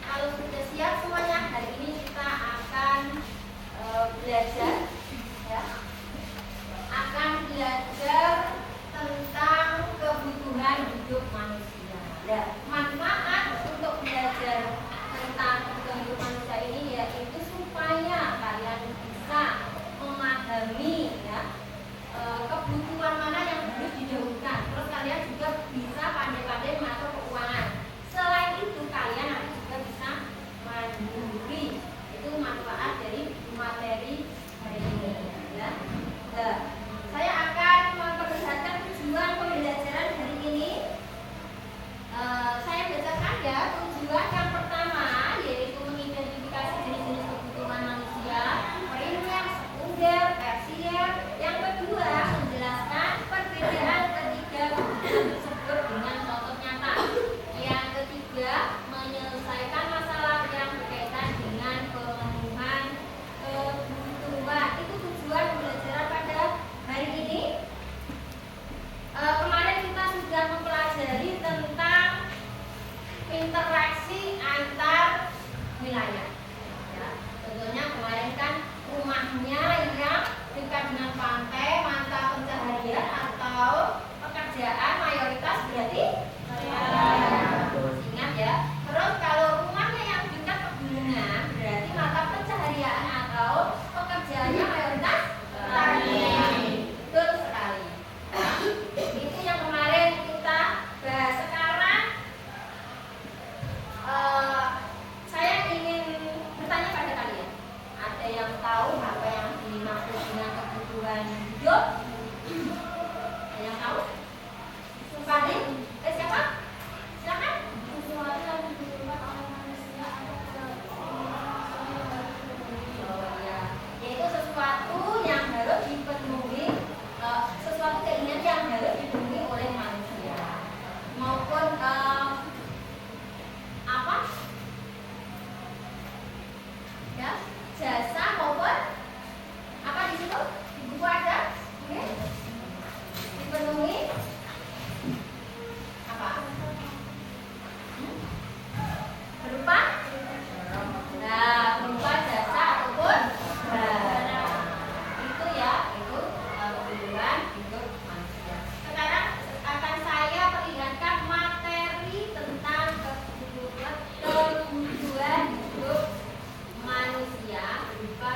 kalau sudah siap semuanya, hari ini kita akan belajar ya. Akan belajar tentang kebutuhan hidup manusia. Ya, manfaat untuk belajar tentang kebutuhan hidup manusia ini yaitu supaya kalian bisa memahami ya kebutuhan mana yang harus didahulukan. Terus kalian juga bisa pandai-pandai mengatur keuangan. Selain itu kalian nanti juga bisa mandiri. Itu manfaat dari materi hari ini ya. Nah, saya akan memperlihatkan tujuan pembelajaran hari ini. Saya bacakan ya. Tujuan yang pertama yaitu mengidentifikasi jenis-jenis kebutuhan manusia, primer, sekunder, tersier. Yang kedua, menjelaskan perbedaan ketiga kebutuhan tersebut dengan contoh nyata. Yang ketiga, menyelesaikan masalah yang berkaitan dengan pemenuhan kebutuhan. Itu tujuan pembelajaran pada hari ini. Kemarin kita sudah mempelajari tentang interaksi antar wilayah. Ya, tentunya kemarin kan rumahnya yang dekat dengan pantai, mata pencaharian atau pekerjaan mayoritas berarti ingat ya. Terus kalau rumahnya yang dekat pegunungan berarti mata pencaharian atau pekerjaannya mayoritas tani. Betul sekali. Itu yang kemarin kita bahas. Sekarang saya ingin bertanya pada kalian. Ada yang tahu apa yang dimaksud dengan kebutuhan hidup? Ada yang tahu? Fadli? Siapa? Silakan. Sesuatu yang dibutuhkan oleh manusia yaitu sesuatu yang harus dipenuhi, sesuatu keinginan yang harus dipenuhi oleh manusia maupun apa? Ya, jasa maupun apa di situ? Di buku ada? Oke. Dipenuhi apa? Berupa? Nah, berupa jasa ataupun barang. Itu ya, itu kebutuhan hidup manusia. Sekarang akan saya perlihatkan materi tentang kebutuhan hidup manusia berupa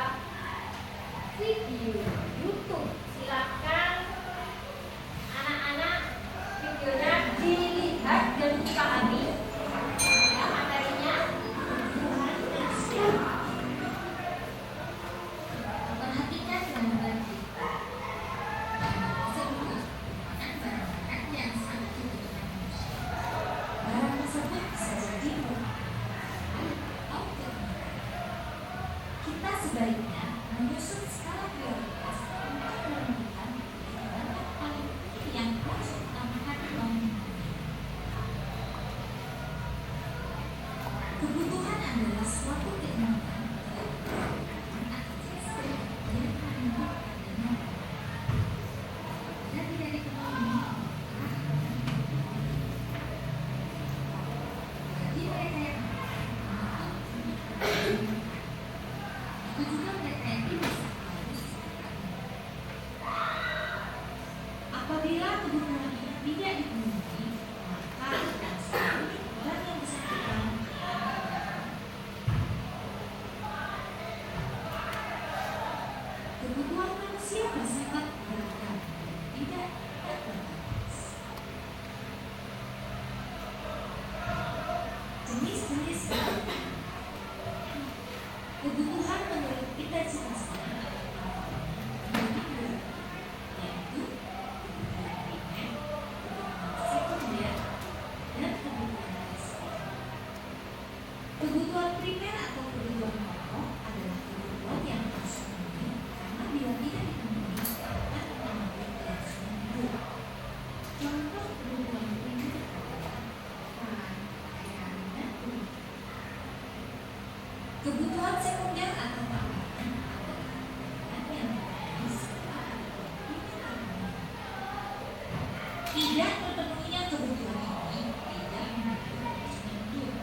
video YouTube. Silakan anak-anak videonya dilihat dan dipahami ya materinya. Perhatikan gambar kita. Sebut barang yang sangat dibutuhkan manusia. Barang tersebut bisa jadi kita sebaiknya menyusun skala prioritas untuk menentukan barang paling penting yang harus utamakan pemenuhannya. Kebutuhan adalah suatu keinginan dan tidak dipenuhi bagi mereka yang itu juga mereka yang tidak harus. Apabila kebutuhan ini tidak dipenuhi, maka akan sulit orang yang bersangkutan. Kebutuhan manusia bersifat beragam, tidak terbatas. Jenis-jenis kebutuhan menurut intensitas yaitu kebutuhan primer, kebutuhan sekunder, dan kebutuhan tersier. Kebutuhan primer atau kebutuhan pokok adalah kebutuhan yang harus dipenuhi karena bila tidak dipenuhi akan mengalami kelangsungan hidup. Contoh kebutuhan primer adalah pangan, air, dan kulit. Kebutuhan sekunder atau tambahan adalah yang terjadi setelah tidak terpenuhinya kebutuhan ini tidak menjadi kelangsungan hidup.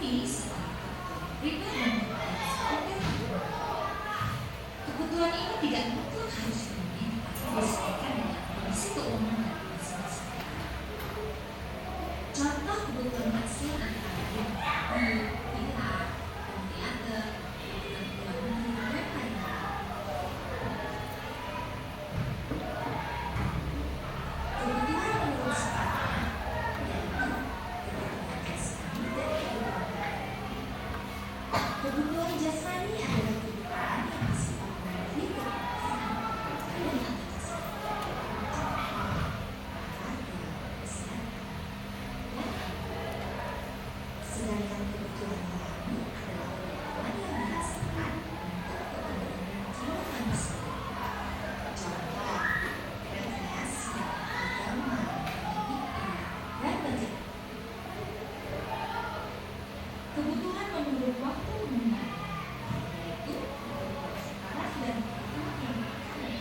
terdiri setelah kebutuhan primer dan kebutuhan sekunder. Kebutuhan ini tidak mutlak harus dipenuhi, tapi disesuaikan dengan kondisi keuangan dan masing-masing negara. Contoh kebutuhan hasil antara lain villa, teater, kebutuhan luar negeri, dan lain-lain. Kebutuhan menurut sifatnya yaitu kebutuhan jasmani dan kebutuhan rohani. Kebutuhan jasmani adalah kebutuhan yang bersifat memberi kebutuhan dan atas contoh, olahraga, kesehatan, dan sedangkan kebutuhan rohani adalah kebutuhan yang dirasakan untuk kepentingan jiwa manusia. Contoh, rekreasi, agama, pendidikan, dan budget. Kebutuhan menurut waktu mengenai, yaitu kebutuhan sekarang dan kebutuhan yang akan datang.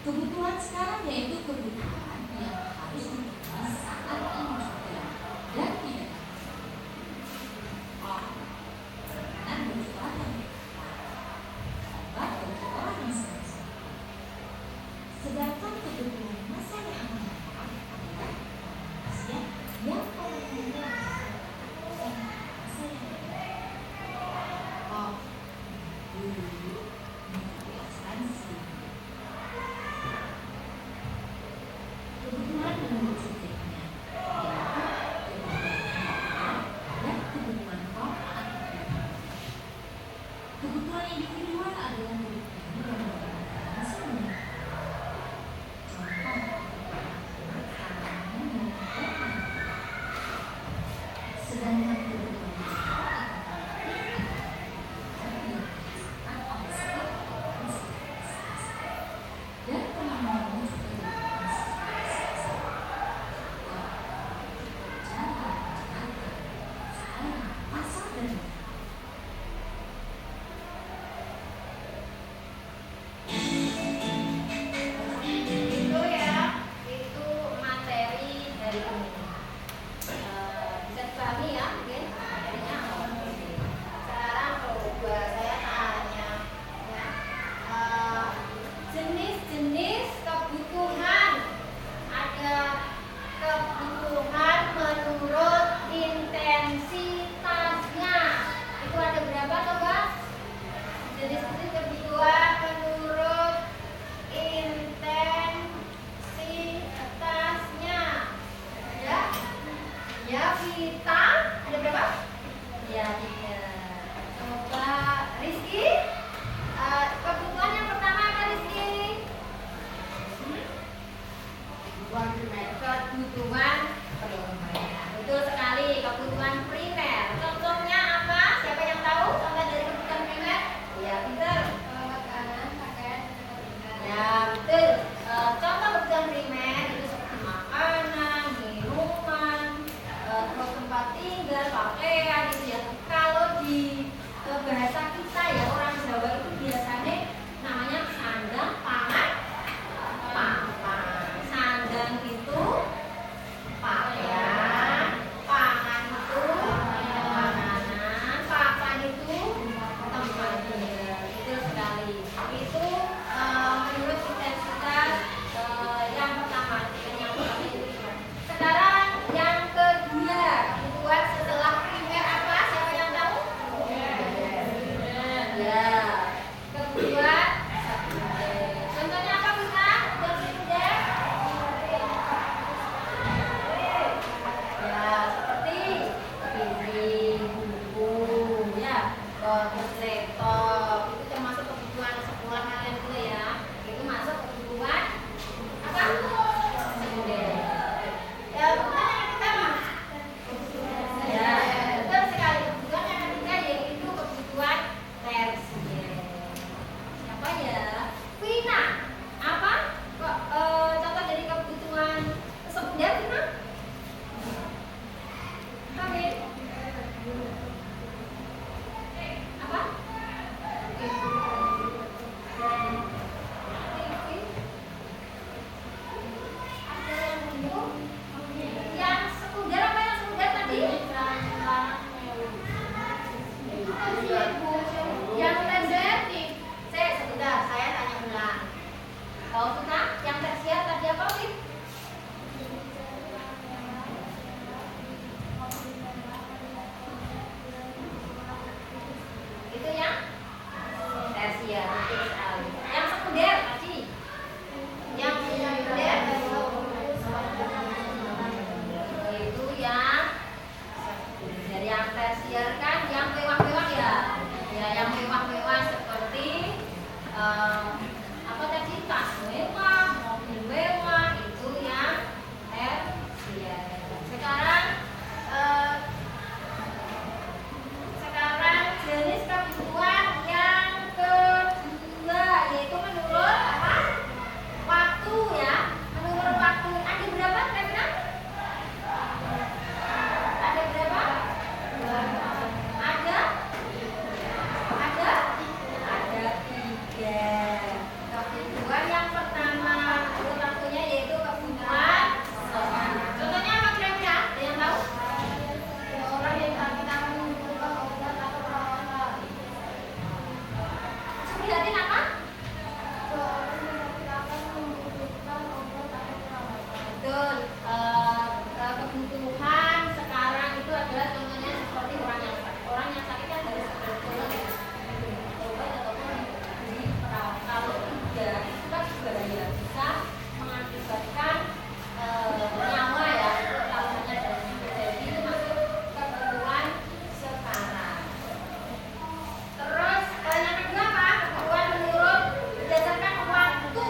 Kebutuhan sekarang yaitu kebutuhan yang harus dipenuhi saat ini juga dan tidak dapat. Makanan bagi orang yang berkebutuhan, obat bagi orang yang sakit. Sedangkan kebutuhan masa yang akan datang adalah manusia yang pentingnya masa yang dulu mengikuti asuransi. Kebutuhan menurut subjeknya yaitu kebutuhan individual dan kebutuhan kelompok atau kelompok. Kebutuhan individual adalah kebutuhan yang dilakukan semuanya. Contoh, makan, minum, dan mandi. Sedangkan kebutuhan kelompok atau kelompok adalah kebutuhan yang dirasakan oleh setiap orang secara masing-masing dan pemahamannya juga dilakukan secara masing-masing. Contoh, jalan, jalan, sekolah, pasar, dan lain-lain. Itu ya, itu materi dari ini. Bisa dipahami ya, mungkin materinya. Sekarang coba saya tanya, ya, jenis-jenis kebutuhan. Ada kebutuhan menurut intensitasnya. Itu ada berapa coba? Jenis-jenis kebutuhan menurut intensitasnya. Ya, ya kita ada berapa? Ya, tiga. Coba Rizky, kebutuhan yang pertama apa Rizky? Kebutuhan primer. Betul sekali, kebutuhan primer. Contohnya apa? Siapa yang tahu contoh dari kebutuhan primer? Ya, pintar. Makanan, pakaian, ya, betul. Contoh kebutuhan primer itu seperti makanan, minuman, terus tempat tinggal, pakaian itu ya. Kalau di bahasa kita ya orang Jawa itu biasanya namanya sandang, pangan, papan. Sandang itu pakaian, pangan itu yang tersier kan yang mewah-mewah ya. Ya, yang mewah-mewah seperti apa tadi, tas mewah, mobil mewah, itu yang tersier. Sekarang jenis kebutuhan yang kedua yaitu menurut apa? Waktu ya. Menurut waktu ada berapa kira-kira? Ada berapa? Ada tiga. Kebutuhan yang pertama menurut waktunya yaitu kebutuhan sekarang. Contohnya apa kira-kira? Ada yang tahu? Orang yang kita membutuhkan obat atau perawatan. Lihatin apa? Betul. Kebutuhan sekarang itu adalah contohnya seperti orang yang sakit. Orang yang sakit kan harus betul-betul obat ataupun di perawat. Kalau tidak, itu kan juga ya bisa mengakibatkan nyawa ya. Kalau hanya dari jadi itu masuk kebutuhan sekarang. Terus yang kedua apa? Kebutuhan menurut berdasarkan waktu.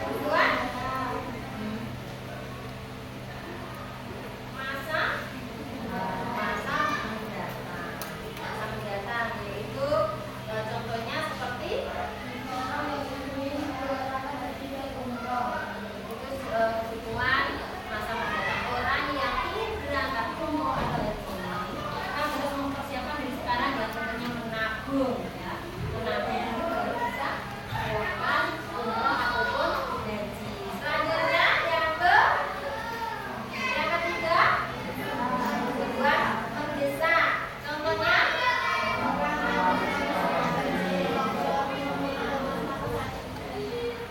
Kebutuhan masa mendatang yaitu contohnya seperti kebutuhan masa mendatang. Orang yang ingin berangkat umroh atau haji kan harus mempersiapkan dari sekarang ya, contohnya menabung ya. Menabung itu baru bisa melakukan umroh ataupun haji. Selanjutnya yang ketiga kebutuhan mendesak. Contohnya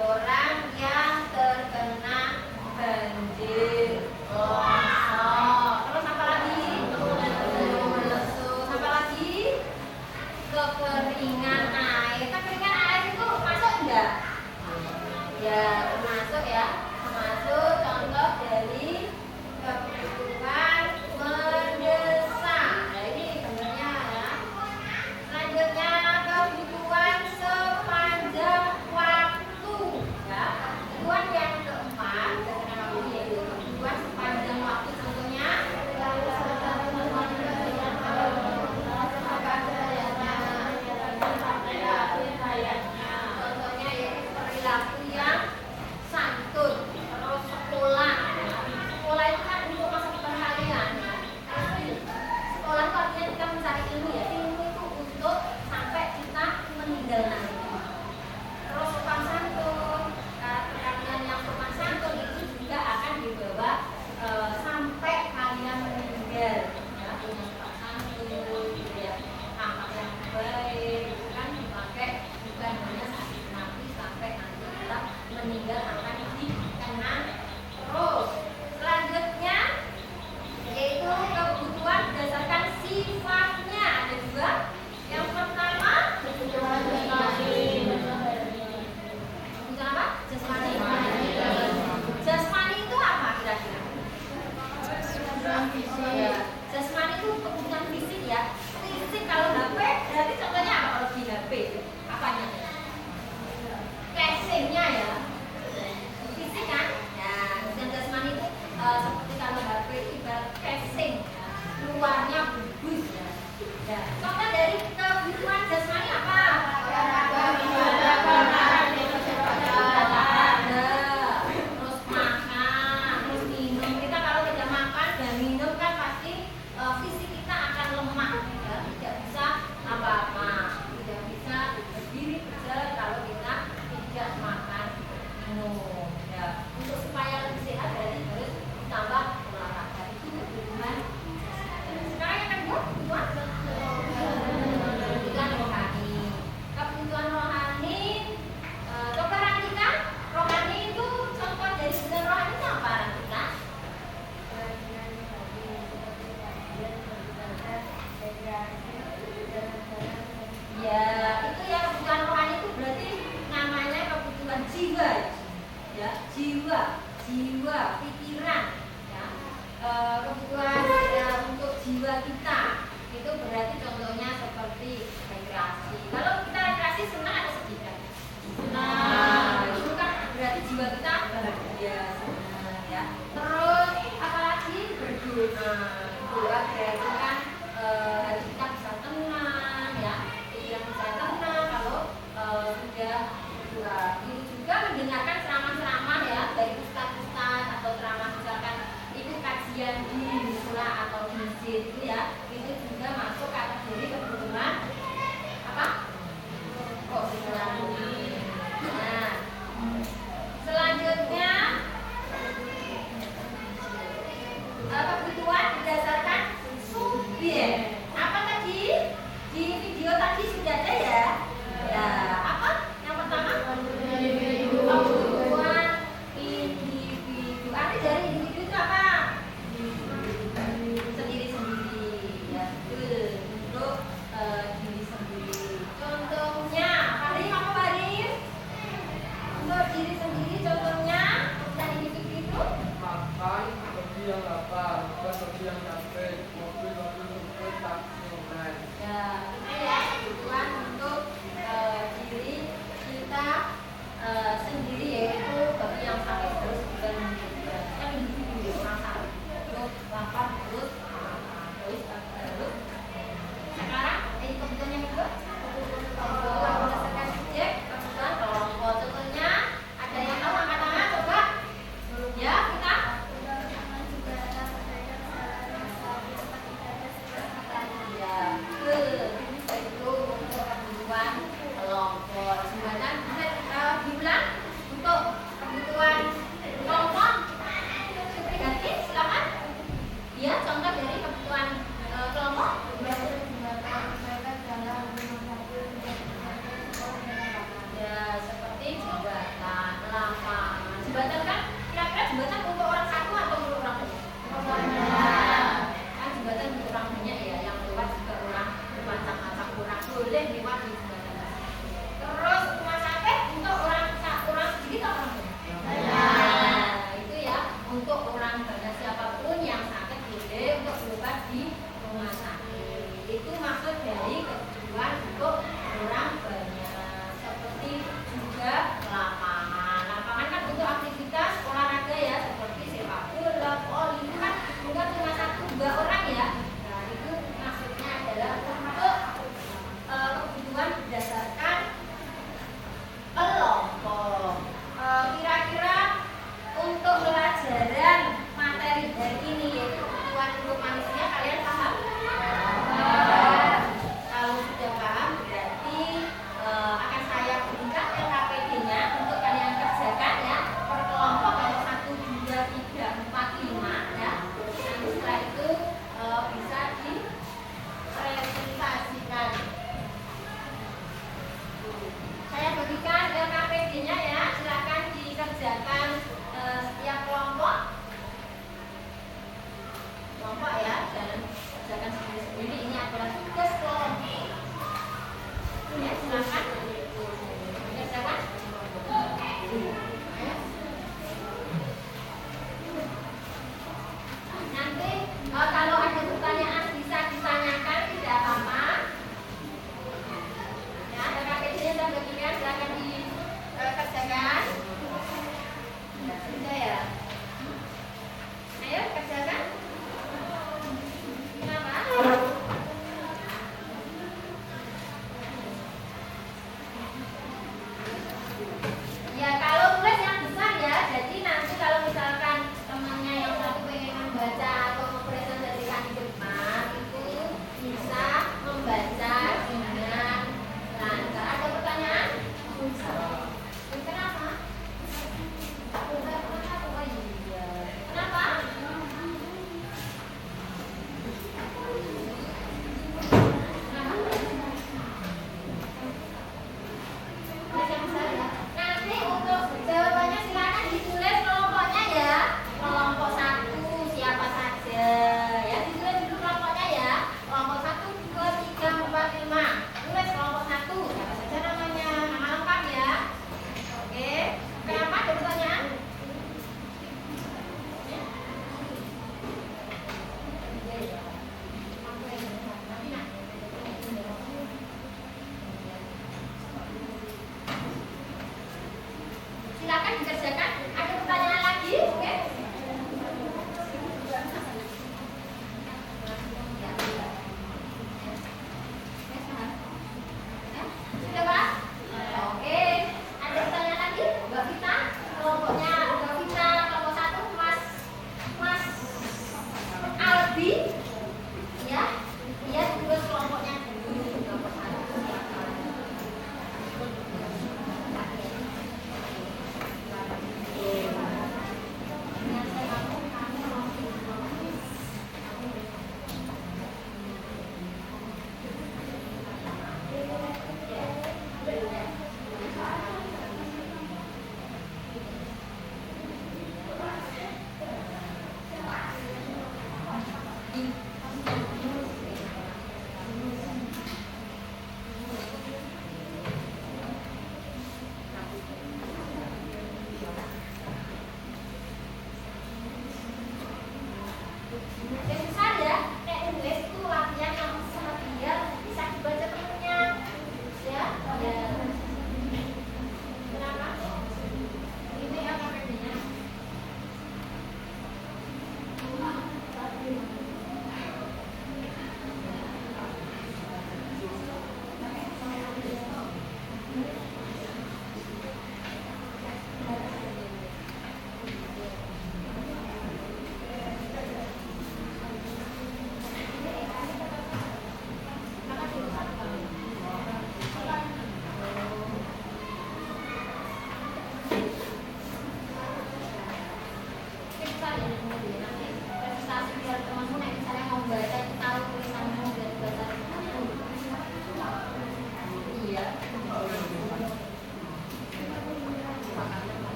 orang yang terkena banjir, longsor, terus apa lagi? Melesus, apa lagi? Kekeringan air. Kekeringan air itu masuk enggak? Ya, termasuk ya. Termasuk contoh dari kebutuhan mendesak. Nah, ini sebenarnya ya. Selanjutnya kebutuhan sepanjang waktu ya. Kebutuhan yang keempat yaitu kebutuhan sepanjang waktu. Contohnya contohnya yaitu perilaku yang santun. Terus sekolah. Sekolah itu kan untuk masa depan kalian. Sekolah itu artinya kita mencari ilmu ya. Ilmu itu untuk sampai kita meninggal nanti. Terus sopan santun, kalian yang sopan santun itu juga akan dibawa sampai kalian meninggal. Ya, punya sopan santun, gitu ya, akhlak yang baik, itu kan dipakai bukan hanya saat mati sampai nanti kita meninggal akan dikenang terus. Selanjutnya yaitu kebutuhan berdasarkan sifatnya. Ada dua. Yang pertama kebutuhan jasmani. Kebutuhan apa? Jasmani. Jasmani itu apa kira-kira? Ya, jasmani itu kebutuhan fisik ya. Fisik kalau HP berarti contohnya apa kalau di HP? Apanya? Casingnya ya. Fisik kan? Ya, kebutuhan jasmani itu seperti kalau HP itu ibarat casing ya. Luarnya bagus ya. Ya. Contoh dari kebutuhan jasmani apa? Terus makan, terus minum. Kita kalau tidak makan dan minum kan pasti fisik kita akan lemah ya. Tidak bisa apa-apa. Tidak bisa berdiri kerja kalau kita tidak makan minum. Ya. Untuk supaya lebih sehat berarti harus ditambah olahraga. Itu kebutuhan. Sekarang yang kedua kebutuhan rohani. kita. Itu berarti contohnya seperti rekreasi. Kalau kita rekreasi senang atau sedih kan? Senang. Itu kan berarti jiwa kita bahagia, senang ya. Terus apalagi berdoa. Doa berarti kan hati kita bisa tenang ya. Pikiran bisa tenang kalau sudah berdoa. Ini juga mendengarkan ceramah-ceramah ya dari ustaz-ustaz atau ceramah misalkan itu kajian di sekolah atau di masjid itu ya, itu juga masuk kategori kebutuhan apa? Rohani. Nah, selanjutnya kebutuhan berdasarkan subjektif.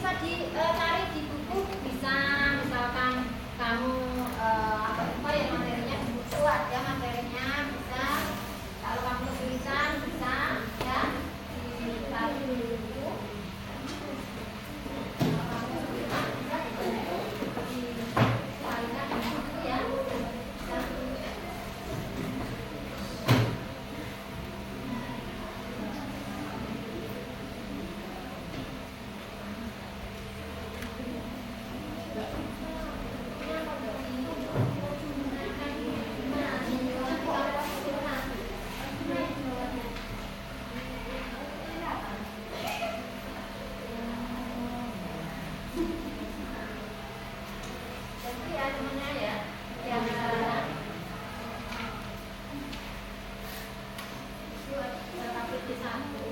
bisa dicari di buku, bisa misalkan kamu apa ya materinya di buku ada materinya, bisa kalau kamu tulisan bisa ya dicari di buku. Kalau kamu tulisan bisa dicarikan di buku ya. Bisa. Jadi ya temennya ya, yang tapi di satu.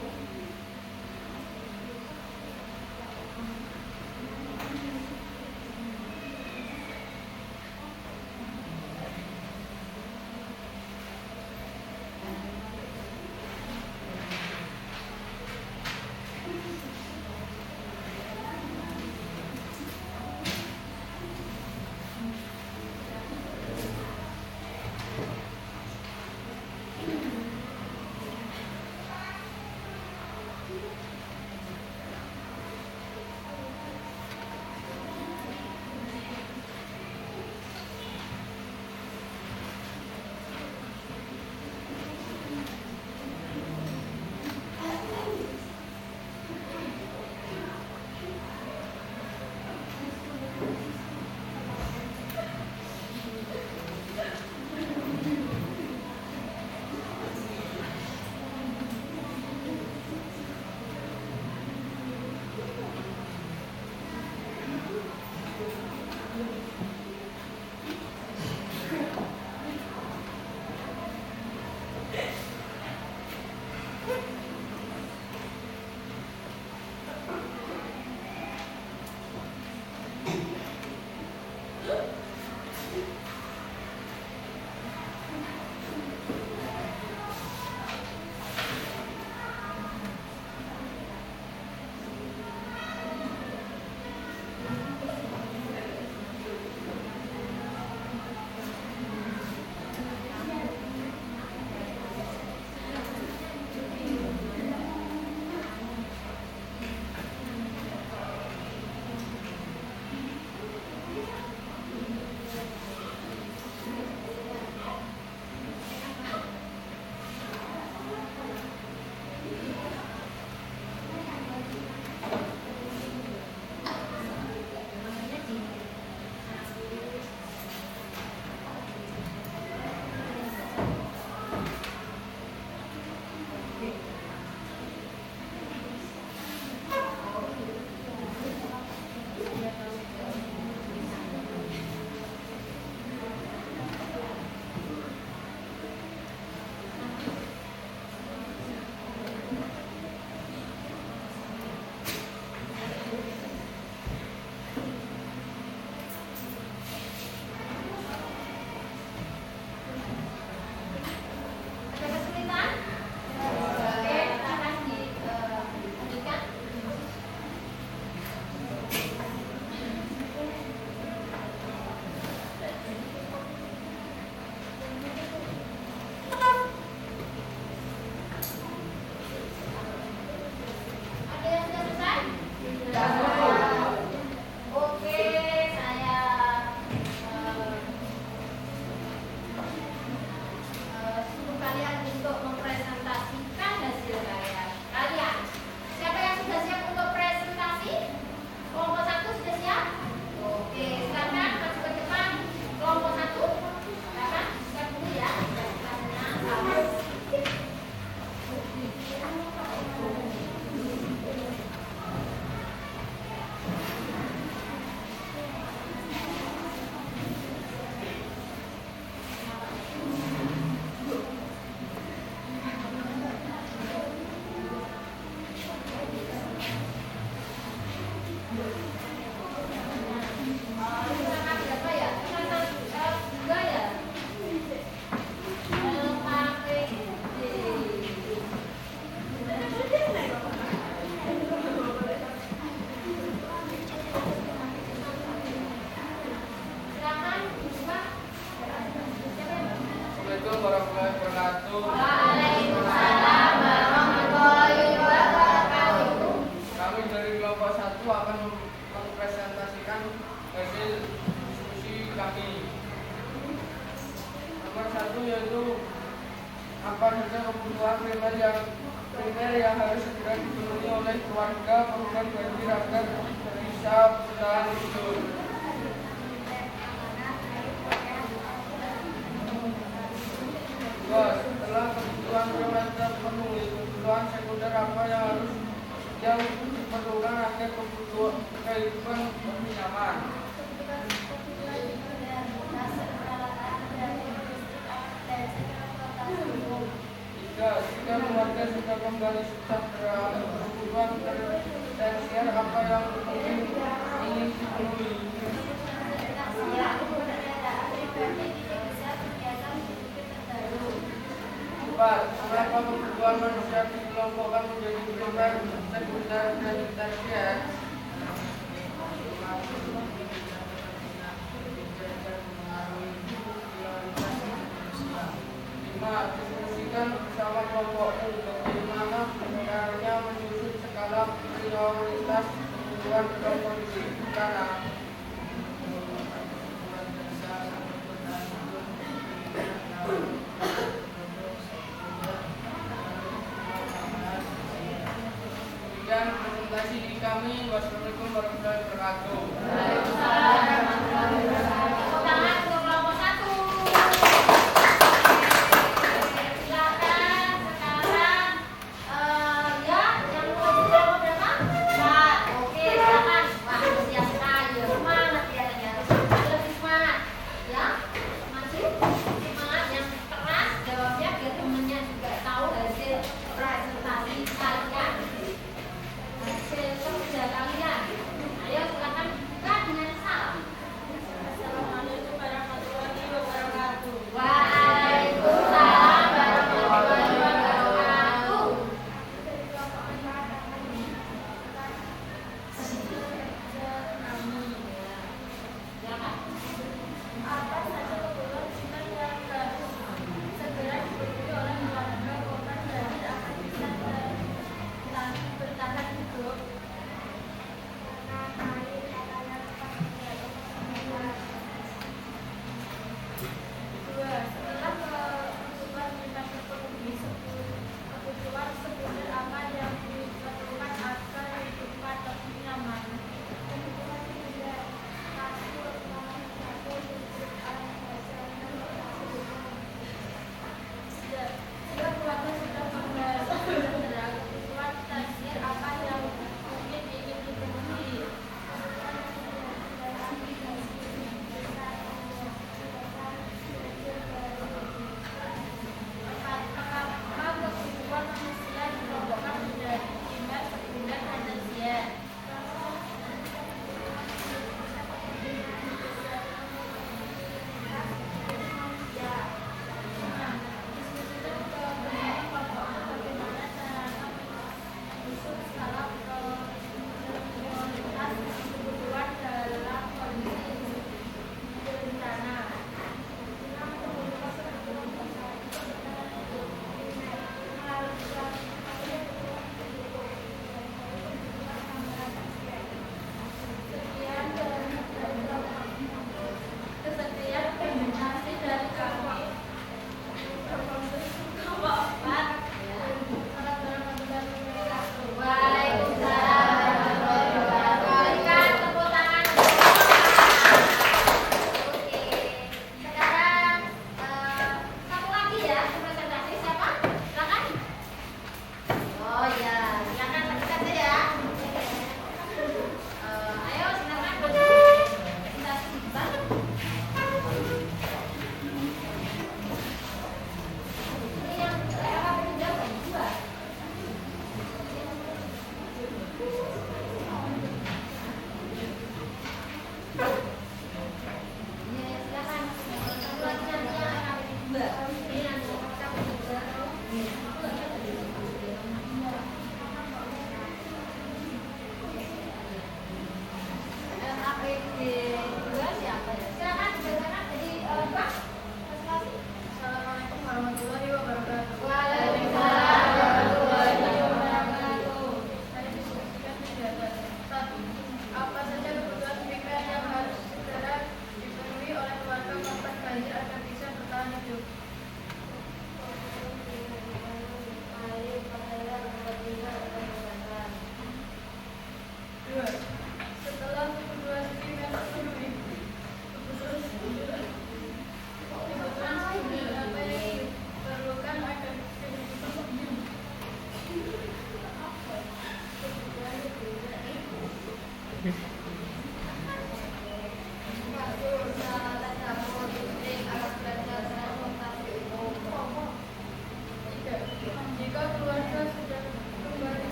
Primer yang harus segera dipenuhi oleh keluarga program banjir agar bisa bertahan hidup. Dua, setelah kebutuhan primer terpenuhi, kebutuhan sekunder apa yang diperlukan agar kehidupan lebih nyaman. Tiga, jika keluarga sudah kembali sejahtera, kebutuhan tersier apa yang mungkin ingin dipenuhi. Empat, mengapa kebutuhan manusia dikelompokkan menjadi primer, sekunder, dan tersier? Lima, diskusikan bersama kelompokmu bagaimana caranya menyusun skala prioritas kebutuhan dalam kondisi bencana. Demikian presentasi kami. Wassalamualaikum warahmatullahi wabarakatuh. Tepuk tangan untuk kelompok 1. Silakan sekarang ya yang mau kelompok berapa? 4. Oke, silakan. Wah, antusias sekali. Semangat ya, harus lebih semangat. Ya, masih semangat yang keras jawabnya biar temennya juga tahu hasil presentasi kalian. Hasil kerja kalian. Ayo silakan buka dengan salam.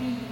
lebih